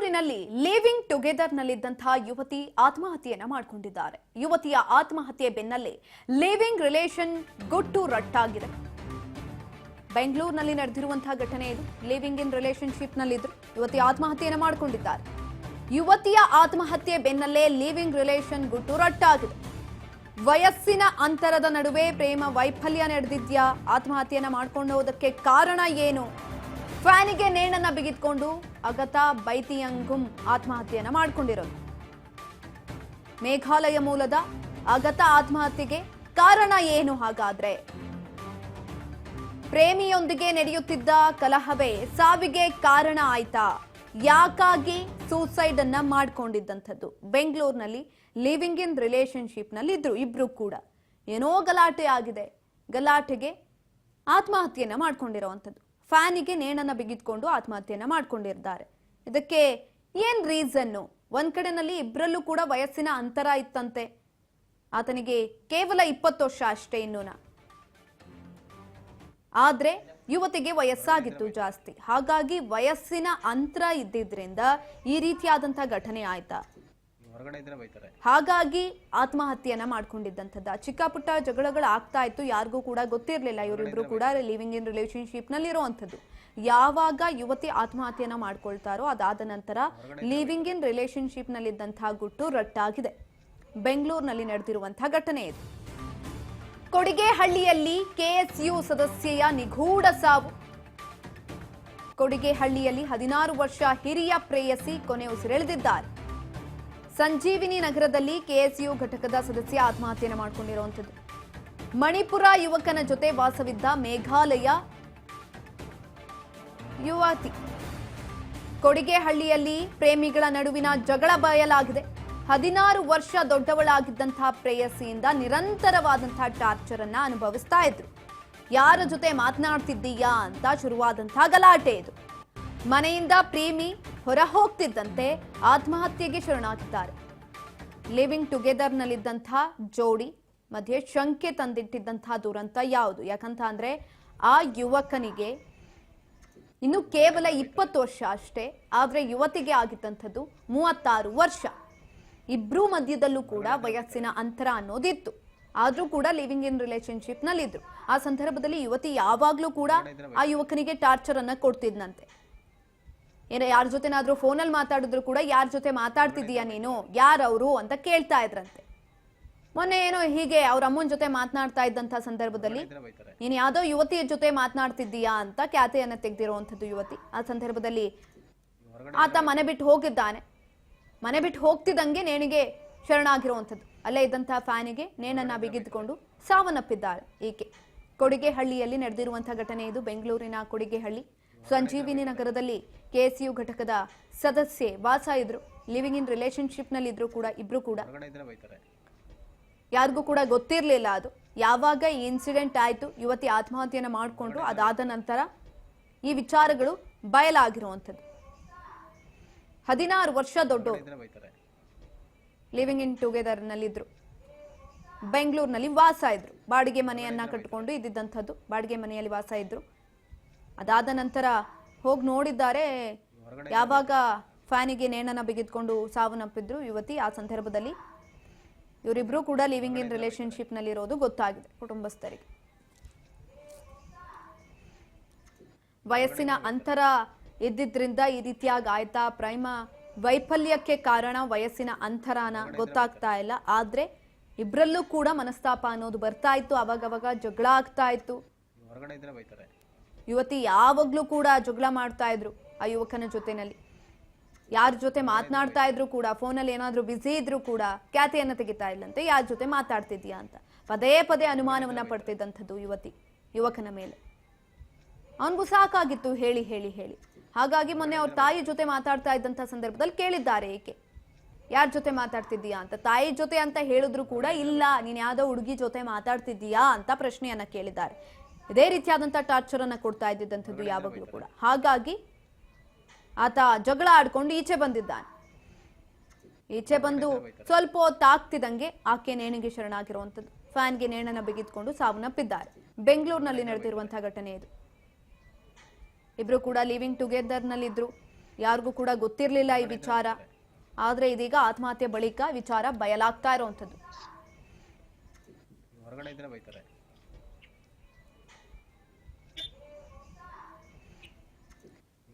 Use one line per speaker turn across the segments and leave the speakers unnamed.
ಬೆಂಗಳೂರಿನಲ್ಲಿ living together ನಲ್ಲಿದ್ದಂತಹ ಯುವತಿ ಆತ್ಮಹತ್ಯೆಯನ್ನ ಮಾಡಿಕೊಂಡಿದ್ದಾರೆ. ಯುವತಿಯ ಆತ್ಮಹತ್ಯೆ ಬೆನ್ನಲ್ಲೇ ಲಿವಿಂಗ್ ರಿಲೇಷನ್ ಗುಟ್ಟು ರಟ್ಟಾಗಿದೆ. ಬೆಂಗಳೂರಿನಲ್ಲಿ ನಡೆದಿರುವಂತಹ ಘಟನೆ ಇದು. ಲಿವಿಂಗ್ ಇನ್ ರಿಲೇಶನ್ಶಿಪ್ ನಲ್ಲಿದ್ರು ಯುವತಿ ಆತ್ಮಹತ್ಯೆಯನ್ನ ಮಾಡಿಕೊಂಡಿದ್ದಾರೆ. ಯುವತಿಯ ಆತ್ಮಹತ್ಯೆ ಬೆನ್ನಲ್ಲೇ ಲಿವಿಂಗ್ ರಿಲೇಷನ್ ಗುಟ್ಟು ರಟ್ಟಾಗಿದೆ. ವಯಸ್ಸಿನ ಅಂತರದ ನಡುವೆ ಪ್ರೇಮ ವೈಫಲ್ಯ ನಡೆದಿದ್ಯಾ? ಆತ್ಮಹತ್ಯೆಯನ್ನ ಮಾಡಿಕೊಳ್ಳುವುದಕ್ಕೆ ಕಾರಣ ಏನು? ಫ್ಯಾನಿಗೆ ನೇಣನ್ನ ಬಿಗಿದ್ಕೊಂಡು ಅಗತಾ ಬೈತಿಯಂಗುಂ ಆತ್ಮಹತ್ಯೆಯನ್ನ ಮಾಡಿಕೊಂಡಿರೋದು. ಮೇಘಾಲಯ ಮೂಲದ ಅಗತಾ ಆತ್ಮಹತ್ಯೆಗೆ ಕಾರಣ ಏನು ಹಾಗಾದ್ರೆ? ಪ್ರೇಮಿಯೊಂದಿಗೆ ನಡೆಯುತ್ತಿದ್ದ ಕಲಹವೇ ಸಾವಿಗೆ ಕಾರಣ ಆಯ್ತಾ? ಯಾಕಾಗಿ ಸೂಸೈಡ್ ಅನ್ನ ಮಾಡ್ಕೊಂಡಿದ್ದಂಥದ್ದು? ಬೆಂಗಳೂರಿನಲ್ಲಿ ಲಿವಿಂಗ್ ಇನ್ ರಿಲೇಶನ್ಶಿಪ್ ನಲ್ಲಿ ಇದ್ರು ಇಬ್ರು ಕೂಡ. ಏನೋ ಗಲಾಟೆ ಆಗಿದೆ, ಗಲಾಟೆಗೆ ಆತ್ಮಹತ್ಯೆಯನ್ನ ಮಾಡ್ಕೊಂಡಿರೋವಂಥದ್ದು. ಫ್ಯಾನಿಗೆ ನೇಣನ್ನ ಬಿಗಿದ್ಕೊಂಡು ಆತ್ಮಹತ್ಯೆಯನ್ನ ಮಾಡ್ಕೊಂಡಿದ್ದಾರೆ. ಇದಕ್ಕೆ ಏನ್ ರೀಸನ್ನು? ಒಂದ್ ಕಡೆನಲ್ಲಿ ಇಬ್ಬರಲ್ಲೂ ಕೂಡ ವಯಸ್ಸಿನ ಅಂತರ ಇತ್ತಂತೆ. ಆತನಿಗೆ ಕೇವಲ 20 ವರ್ಷ ಅಷ್ಟೇ ಇನ್ನೂನ, ಆದ್ರೆ ಯುವತಿಗೆ ವಯಸ್ಸಾಗಿತ್ತು ಜಾಸ್ತಿ. ಹಾಗಾಗಿ ವಯಸ್ಸಿನ ಅಂತರ ಇದ್ದಿದ್ರಿಂದ ಈ ರೀತಿಯಾದಂತಹ ಘಟನೆ ಆಯ್ತಾ? ಹಾಗಾಗಿ ಆತ್ಮಹತ್ಯೆಯನ್ನ ಮಾಡ್ಕೊಂಡಿದ್ದಂಥದ್ದು. ಚಿಕ್ಕ ಪುಟ್ಟ ಜಗಳಗಳು ಆಗ್ತಾ ಇತ್ತು, ಯಾರಿಗೂ ಕೂಡ ಗೊತ್ತಿರ್ಲಿಲ್ಲ ಇವರಿಬ್ರು ಕೂಡ ಲಿವಿಂಗ್ ಇನ್ ರಿಲೇಶನ್ಶಿಪ್ ನಲ್ಲಿ ಇರುವಂತದ್ದು. ಯಾವಾಗ ಯುವತಿ ಆತ್ಮಹತ್ಯೆಯನ್ನ ಮಾಡ್ಕೊಳ್ತಾರೋ ಅದಾದ ನಂತರ ಲಿವಿಂಗ್ ಇನ್ ರಿಲೇಶನ್ಶಿಪ್ ನಲ್ಲಿದ್ದಂತಹ ಗುಟ್ಟು ರಟ್ಟಾಗಿದೆ. ಬೆಂಗಳೂರಿನಲ್ಲಿ ನಡೆದಿರುವಂತಹ ಘಟನೆ ಇದು. ಕೊಡಿಗೆಹಳ್ಳಿಯಲ್ಲಿ ಕೆಎಸ್ಯು ಸದಸ್ಯೆಯ ನಿಗೂಢ ಸಾವು. ಕೊಡಿಗೆಹಳ್ಳಿಯಲ್ಲಿ 16 ವರ್ಷ ಹಿರಿಯ ಪ್ರೇಯಸಿ ಕೊನೆ ಉಸಿರೆಳೆದಿದ್ದಾರೆ. ಸಂಜೀವಿನಿ ನಗರದಲ್ಲಿ ಕೆಎಸ್ಯು ಘಟಕದ ಸದಸ್ಯ ಆತ್ಮಹತ್ಯೆಯನ್ನು ಮಾಡಿಕೊಂಡಿರುವಂಥದ್ದು. ಮಣಿಪುರ ಯುವಕನ ಜೊತೆ ವಾಸವಿದ್ದ ಮೇಘಾಲಯ ಯುವತಿ. ಕೊಡಿಗೆಹಳ್ಳಿಯಲ್ಲಿ ಪ್ರೇಮಿಗಳ ನಡುವಿನ ಜಗಳ ಬಯಲಾಗಿದೆ. 16 ವರ್ಷ ದೊಡ್ಡವಳಾಗಿದ್ದಂತಹ ಪ್ರೇಯಸಿಯಿಂದ ನಿರಂತರವಾದಂತಹ ಟಾರ್ಚರ್ ಅನ್ನ ಅನುಭವಿಸ್ತಾ ಇದ್ರು. ಯಾರ ಜೊತೆ ಮಾತನಾಡ್ತಿದ್ದೀಯಾ ಅಂತ ಶುರುವಾದಂತಹ ಗಲಾಟೆ ಇದು. ಮನೆಯಿಂದ ಪ್ರೇಮಿ ಹೊರ ಹೋಗ್ತಿದ್ದಂತೆ ಆತ್ಮಹತ್ಯೆಗೆ ಶರಣಾಗಿದ್ದಾರೆ. ಲಿವಿಂಗ್ ಟುಗೆದರ್ ನಲ್ಲಿದ್ದಂತಹ ಜೋಡಿ ಮಧ್ಯೆ ಶಂಕೆ ತಂದಿಟ್ಟಿದ್ದಂತಹ ದುರಂತ ಯಾವುದು? ಯಾಕಂತ ಅಂದ್ರೆ ಆ ಯುವಕನಿಗೆ ಇನ್ನು ಕೇವಲ 20 ವರ್ಷ ಅಷ್ಟೇ, ಆದ್ರೆ ಯುವತಿಗೆ ಆಗಿದ್ದಂಥದ್ದು 36 ವರ್ಷ. ಇಬ್ರು ಮಧ್ಯದಲ್ಲೂ ಕೂಡ ವಯಸ್ಸಿನ ಅಂತರ ಅನ್ನೋದಿತ್ತು. ಆದ್ರೂ ಕೂಡ ಲಿವಿಂಗ್ ಇನ್ ರಿಲೇಶನ್ಶಿಪ್ ನಲ್ಲಿದ್ರು. ಆ ಸಂದರ್ಭದಲ್ಲಿ ಯುವತಿ ಯಾವಾಗ್ಲೂ ಕೂಡ ಆ ಯುವಕನಿಗೆ ಟಾರ್ಚರ್ ಅನ್ನ ಕೊಡ್ತಿದ್ನಂತೆ. ಏನೋ ಯಾರ ಜೊತೆನಾದ್ರೂ ಫೋನಲ್ಲಿ ಮಾತಾಡಿದ್ರು ಕೂಡ ಯಾರ ಜೊತೆ ಮಾತಾಡ್ತಿದ್ದೀಯಾ ನೀನು, ಯಾರವರು ಅಂತ ಕೇಳ್ತಾ ಇದ್ರಂತೆ. ಮೊನ್ನೆ ಏನೋ ಹೀಗೆ ಅವ್ರ ಅಮ್ಮನ ಜೊತೆ ಮಾತನಾಡ್ತಾ ಇದ್ದಂತ ಸಂದರ್ಭದಲ್ಲಿ ನೀನು ಯಾವ್ದೋ ಯುವತಿಯ ಜೊತೆ ಮಾತನಾಡ್ತಿದ್ದೀಯಾ ಅಂತ ಖ್ಯಾತೆಯನ್ನ ತೆಗೆದಿರುವಂಥದ್ದು ಯುವತಿ. ಆ ಸಂದರ್ಭದಲ್ಲಿ ಆತ ಮನೆ ಬಿಟ್ಟು ಹೋಗಿದ್ದಾನೆ. ಮನೆ ಬಿಟ್ಟು ಹೋಗ್ತಿದ್ದಂಗೆ ನೇಣಿಗೆ ಶರಣಾಗಿರುವಂಥದ್ದು. ಅಲ್ಲೇ ಇದ್ದಂತಹ ಫ್ಯಾನಿಗೆ ನೇಣನ್ನ ಬಿಗಿದ್ಕೊಂಡು ಸಾವನ್ನಪ್ಪಿದ್ದಾಳೆ ಈಕೆ. ಕೊಡಿಗೆಹಳ್ಳಿಯಲ್ಲಿ ನಡೆದಿರುವಂತಹ ಘಟನೆ ಇದು. ಬೆಂಗಳೂರಿನ ಕೊಡಿಗೆಹಳ್ಳಿ ಸಂಜೀವಿನಿ ನಗರದಲ್ಲಿ ಕೆಎಸ್ಯು ಘಟಕದ ಸದಸ್ಯೆ ವಾಸ ಇದ್ರು. ಲಿವಿಂಗ್ ಇನ್ ರಿಲೇಶನ್ಶಿಪ್ ನಲ್ಲಿ ಇದ್ರು ಕೂಡ ಇಬ್ರು ಕೂಡ. ಯಾರಿಗೂ ಕೂಡ ಗೊತ್ತಿರ್ಲಿಲ್ಲ ಅದು. ಯಾವಾಗ ಈ ಇನ್ಸಿಡೆಂಟ್ ಆಯ್ತು, ಯುವತಿ ಆತ್ಮಹತ್ಯೆಯನ್ನ ಮಾಡಿಕೊಂಡ್ರು, ಅದಾದ ನಂತರ ಈ ವಿಚಾರಗಳು ಬಯಲಾಗಿರುವಂಥದ್ದು. 16 ವರ್ಷ ದೊಡ್ಡವರು ಲಿವಿಂಗ್ ಇನ್ ಟುಗೆದರ್ ನಲ್ಲಿದ್ರು. ಬೆಂಗಳೂರಿನಲ್ಲಿ ವಾಸ ಇದ್ರು. ಬಾಡಿಗೆ ಮನೆಯನ್ನ ಕಟ್ಟಿಕೊಂಡು ಇದ್ದಿದ್ದಂಥದ್ದು. ಬಾಡಿಗೆ ಮನೆಯಲ್ಲಿ ವಾಸ ಇದ್ರು. ಅದಾದ ನಂತರ ಹೋಗಿ ನೋಡಿದ್ದಾರೆ, ಯಾವಾಗ ಫ್ಯಾನಿಗೆ ನೇಣನ್ನ ಬಿಗಿದ್ಕೊಂಡು ಸಾವನ್ನಪ್ಪಿದ್ರು ಯುವತಿ. ಆ ಸಂದರ್ಭದಲ್ಲಿ ಇವರಿಬ್ರು ಕೂಡ ಲಿವಿಂಗ್ ಇನ್ ರಿಲೇಶನ್ಶಿಪ್ ನಲ್ಲಿರೋದು ಗೊತ್ತಾಗಿದೆ ಕುಟುಂಬಸ್ಥರಿಗೆ. ವಯಸ್ಸಿನ ಅಂತರ ಇದ್ದಿದ್ರಿಂದ ಈ ರೀತಿಯಾಗಿ ಆಯ್ತಾ? ಪ್ರೇಮ ವೈಫಲ್ಯಕ್ಕೆ ಕಾರಣ ವಯಸ್ಸಿನ ಅಂತರನ ಗೊತ್ತಾಗ್ತಾ ಇಲ್ಲ. ಆದ್ರೆ ಇಬ್ರಲ್ಲೂ ಕೂಡ ಮನಸ್ತಾಪ ಅನ್ನೋದು ಬರ್ತಾ ಇತ್ತು. ಅವಾಗವಾಗ ಜಗಳ ಆಗ್ತಾ ಇತ್ತು. ಯುವತಿ ಯಾವಾಗ್ಲೂ ಕೂಡ ಜಗಳ ಮಾಡ್ತಾ ಇದ್ರು ಆ ಯುವಕನ ಜೊತೆನಲ್ಲಿ. ಯಾರ ಜೊತೆ ಮಾತನಾಡ್ತಾ ಇದ್ರು ಕೂಡ, ಫೋನಲ್ಲಿ ಏನಾದ್ರೂ ಬ್ಯುಸಿ ಇದ್ರು ಕೂಡ ಖ್ಯಾತಿಯನ್ನ ತೆಗಿತಾ ಇಲ್ಲಂತೆ. ಯಾರ ಜೊತೆ ಮಾತಾಡ್ತಿದ್ಯಾ ಅಂತ ಪದೇ ಪದೇ ಅನುಮಾನವನ್ನ ಪಡ್ತಿದ್ದಂಥದ್ದು ಯುವತಿ ಯುವಕನ ಮೇಲೆ. ಅವನಿಗೂ ಸಾಕಾಗಿತ್ತು ಹೇಳಿ ಹೇಳಿ ಹೇಳಿ. ಹಾಗಾಗಿ ಮೊನ್ನೆ ಅವ್ರ ತಾಯಿ ಜೊತೆ ಮಾತಾಡ್ತಾ ಇದ್ದಂಥ ಸಂದರ್ಭದಲ್ಲಿ ಕೇಳಿದ್ದಾರೆ ಈಕೆ, ಯಾರ ಜೊತೆ ಮಾತಾಡ್ತಿದ್ದೀಯಾ ಅಂತ. ತಾಯಿ ಜೊತೆ ಅಂತ ಹೇಳಿದ್ರು ಕೂಡ ಇಲ್ಲ, ನೀನ್ ಯಾವ್ದೋ ಹುಡುಗಿ ಜೊತೆ ಮಾತಾಡ್ತಿದ್ದೀಯಾ ಅಂತ ಪ್ರಶ್ನೆಯನ್ನ ಕೇಳಿದ್ದಾರೆ. ಇದೇ ರೀತಿಯಾದಂತಹ ಟಾರ್ಚರ್ ಅನ್ನ ಕೊಡ್ತಾ ಇದ್ದಿದ್ದಂಥದ್ದು ಯಾವಾಗಲೂ ಕೂಡ. ಹಾಗಾಗಿ ಆತ ಜಗಳ ಆಡ್ಕೊಂಡು ಈಚೆ ಬಂದಿದ್ದಾನೆ. ಈಚೆ ಬಂದು ಸ್ವಲ್ಪ ಹೊತ್ತಾಗ್ತಿದ್ದಂಗೆ ಆಕೆ ನೇಣಿಗೆ ಶರಣಾಗಿರುವಂಥದ್ದು. ಫ್ಯಾನ್ಗೆ ನೇಣನ್ನ ಬಿಗಿದ್ಕೊಂಡು ಸಾವನ್ನಪ್ಪಿದ್ದಾರೆ. ಬೆಂಗಳೂರಿನಲ್ಲಿ ನಡೆದಿರುವಂತಹ ಘಟನೆ ಇದು. ಇಬ್ರು ಕೂಡ ಲಿವಿಂಗ್ ಟುಗೆದರ್ ನಲ್ಲಿದ್ರು. ಯಾರಿಗೂ ಕೂಡ ಗೊತ್ತಿರಲಿಲ್ಲ ಈ ವಿಚಾರ. ಆದ್ರೆ ಇದೀಗ ಆತ್ಮಹತ್ಯೆ ಬಳಿಕ ವಿಚಾರ ಬಯಲಾಗ್ತಾ ಇರುವಂತದ್ದು.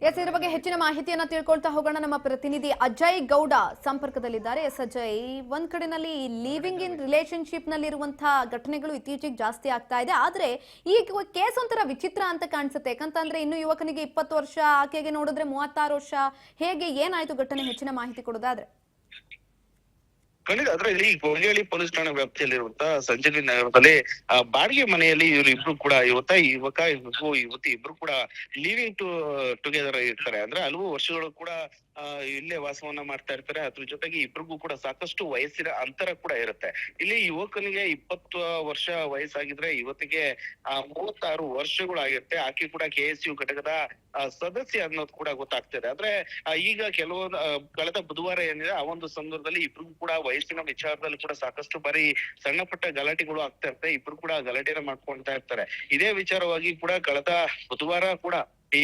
ಎಸ್, ಇದರ ಬಗ್ಗೆ ಹೆಚ್ಚಿನ ಮಾಹಿತಿಯನ್ನ ತಿಳ್ಕೊಳ್ತಾ ಹೋಗೋಣ. ನಮ್ಮ ಪ್ರತಿನಿಧಿ ಅಜಯ್ ಗೌಡ ಸಂಪರ್ಕದಲ್ಲಿದ್ದಾರೆ. ಎಸ್ ಅಜಯ್, ಒಂದ್ ಕಡೆನಲ್ಲಿ ಲಿವಿಂಗ್ ಇನ್ ರಿಲೇಶನ್ಶಿಪ್ ನಲ್ಲಿ ಇರುವಂತಹ ಘಟನೆಗಳು ಇತ್ತೀಚೆಗೆ ಜಾಸ್ತಿ ಆಗ್ತಾ ಇದೆ. ಆದ್ರೆ ಈ ಕೇಸ್ ಒಂಥರ ವಿಚಿತ್ರ ಅಂತ ಕಾಣಿಸುತ್ತೆ. ಯಾಕಂತಂದ್ರೆ ಇನ್ನು ಯುವಕನಿಗೆ 20 ವರ್ಷ, ಆಕೆಗೆ ನೋಡಿದ್ರೆ 36 ವರ್ಷ. ಹೇಗೆ, ಏನಾಯ್ತು ಘಟನೆ? ಹೆಚ್ಚಿನ ಮಾಹಿತಿ ಕೊಡೋದಾದ್ರೆ.
ಖಂಡಿತ. ಅದರಲ್ಲಿ ಗೋಂಜಾಳಿ ಪೊಲೀಸ್ ಠಾಣಾ ವ್ಯಾಪ್ತಿಯಲ್ಲಿರುವಂತಹ ಸಂಜೀವಿ ನಗರದಲ್ಲಿ ಬಾಡಿಗೆ ಮನೆಯಲ್ಲಿ ಇವರು ಕೂಡ ಯುವತಿ ಇಬ್ರು ಕೂಡ ಲಿವಿಂಗ್ ಟುಗೆದರ್ ಇರ್ತಾರೆ. ಅಂದ್ರೆ ಹಲವು ವರ್ಷಗಳು ಕೂಡ ಇಲ್ಲೇ ವಾಸವನ್ನ ಮಾಡ್ತಾ ಇರ್ತಾರೆ. ಅದ್ರ ಜೊತೆಗೆ ಇಬ್ರಿಗೂ ಕೂಡ ಸಾಕಷ್ಟು ವಯಸ್ಸಿನ ಅಂತರ ಕೂಡ ಇರುತ್ತೆ. ಇಲ್ಲಿ ಯುವಕನಿಗೆ 20 ವರ್ಷ ವಯಸ್ಸಾಗಿದ್ರೆ ಯುವತಿಗೆ 36 ವರ್ಷಗಳಾಗಿರುತ್ತೆ. ಆಕೆ ಕೂಡ KSU ಘಟಕದ ಸದಸ್ಯ ಅನ್ನೋದು ಕೂಡ ಗೊತ್ತಾಗ್ತದೆ. ಆದ್ರೆ ಈಗ ಕಳೆದ ಬುಧವಾರ ಏನಿದೆ, ಆ ಒಂದು ಸಂದರ್ಭದಲ್ಲಿ ಇಬ್ರಿಗೂ ಕೂಡ ವಯಸ್ಸಿನ ವಿಚಾರದಲ್ಲಿ ಕೂಡ ಸಾಕಷ್ಟು ಬಾರಿ ಸಣ್ಣ ಪುಟ್ಟ ಗಲಾಟೆಗಳು ಆಗ್ತಾ ಇರ್ತವೆ. ಇಬ್ರು ಕೂಡ ಗಲಾಟೆನ ಮಾಡ್ಕೊಳ್ತಾ ಇರ್ತಾರೆ. ಇದೇ ವಿಚಾರವಾಗಿ ಕೂಡ ಕಳೆದ ಬುಧವಾರ ಕೂಡ ಈ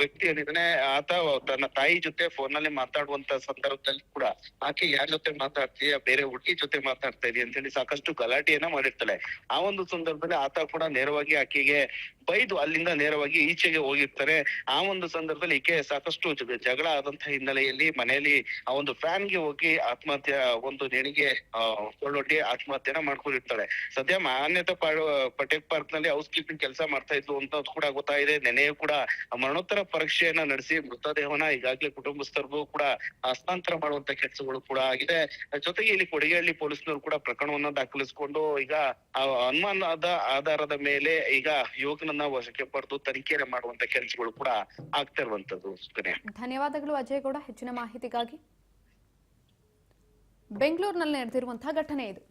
ವ್ಯಕ್ತಿ ಏನಿದ್ದಾನೆ, ಆತ ತನ್ನ ತಾಯಿ ಜೊತೆ ಫೋನ್ ನಲ್ಲಿ ಮಾತಾಡುವಂತ ಸಂದರ್ಭದಲ್ಲಿ ಕೂಡ ಆಕೆ ಯಾರ ಜೊತೆ ಮಾತಾಡ್ತೀಯ, ಬೇರೆ ಹುಡುಗಿ ಜೊತೆ ಮಾತಾಡ್ತಾ ಇದೀಯ ಅಂತ ಹೇಳಿ ಸಾಕಷ್ಟು ಗಲಾಟೆಯನ್ನ ಮಾಡಿರ್ತಾಳೆ. ಆ ಒಂದು ಸಂದರ್ಭದಲ್ಲಿ ಆತ ಕೂಡ ನೇರವಾಗಿ ಆಕೆಗೆ ಬೈದು ಅಲ್ಲಿಂದ ನೇರವಾಗಿ ಈಚೆಗೆ ಹೋಗಿರ್ತಾರೆ. ಆ ಒಂದು ಸಂದರ್ಭದಲ್ಲಿ ಈಕೆ ಸಾಕಷ್ಟು ಜಗಳ ಆದಂತಹ ಹಿನ್ನೆಲೆಯಲ್ಲಿ ಮನೆಯಲ್ಲಿ ಆ ಒಂದು ಫ್ಯಾನ್ ಗೆ ಹೋಗಿ ಆತ್ಮಹತ್ಯೆ ಒಂದು ನೇಣಿಗೆ ಕೊಳ್ಳೊಡ್ಡಿ ಆತ್ಮಹತ್ಯೆನ ಮಾಡ್ಕೊಂಡಿರ್ತಾಳೆ. ಸದ್ಯ ಮಾನ್ಯತಾ ಪಟೇಲ್ ಪಾರ್ಕ್ ನಲ್ಲಿ ಹೌಸ್ ಕೀಪಿಂಗ್ ಕೆಲಸ ಮಾಡ್ತಾ ಇದ್ಲು ಅಂತ ಕೂಡ ಗೊತ್ತಾಗಿದೆ. ನೆನೆಯೂ ಕೂಡ ಮರಣೋತ್ತರ ಪರೀಕ್ಷೆಯನ್ನ ನಡೆಸಿ ಮೃತದೇಹವನ್ನ ಈಗಾಗಲೇ ಕುಟುಂಬಸ್ಥರಿಗೂ ಕೂಡ ಹಸ್ತಾಂತರ ಮಾಡುವಂತ ಕೆಲಸಗಳು ಕೂಡ ಆಗಿದೆ. ಜೊತೆಗೆ ಇಲ್ಲಿ ಕೊಡಿಗೆಹಳ್ಳಿ ಪೊಲೀಸ್ನವರು ಕೂಡ ಪ್ರಕರಣವನ್ನ ದಾಖಲಿಸಿಕೊಂಡು ಈಗ ಅನುಮಾನದ ಆಧಾರದ ಮೇಲೆ ಈಗ ಯುವಕನನ್ನ ವಶಕ್ಕೆ ಪಡೆದು ತನಿಖೆ ಮಾಡುವಂತ ಕೆಲಸಗಳು ಕೂಡ ಆಗ್ತಾ ಇರುವಂತದ್ದು.
ಧನ್ಯವಾದಗಳು ಅಜಯ್ ಗೌಡ ಹೆಚ್ಚಿನ ಮಾಹಿತಿಗಾಗಿ. ಬೆಂಗಳೂರಿನಲ್ಲಿ ನಡೆದಿರುವಂತಹ ಘಟನೆ ಇದು.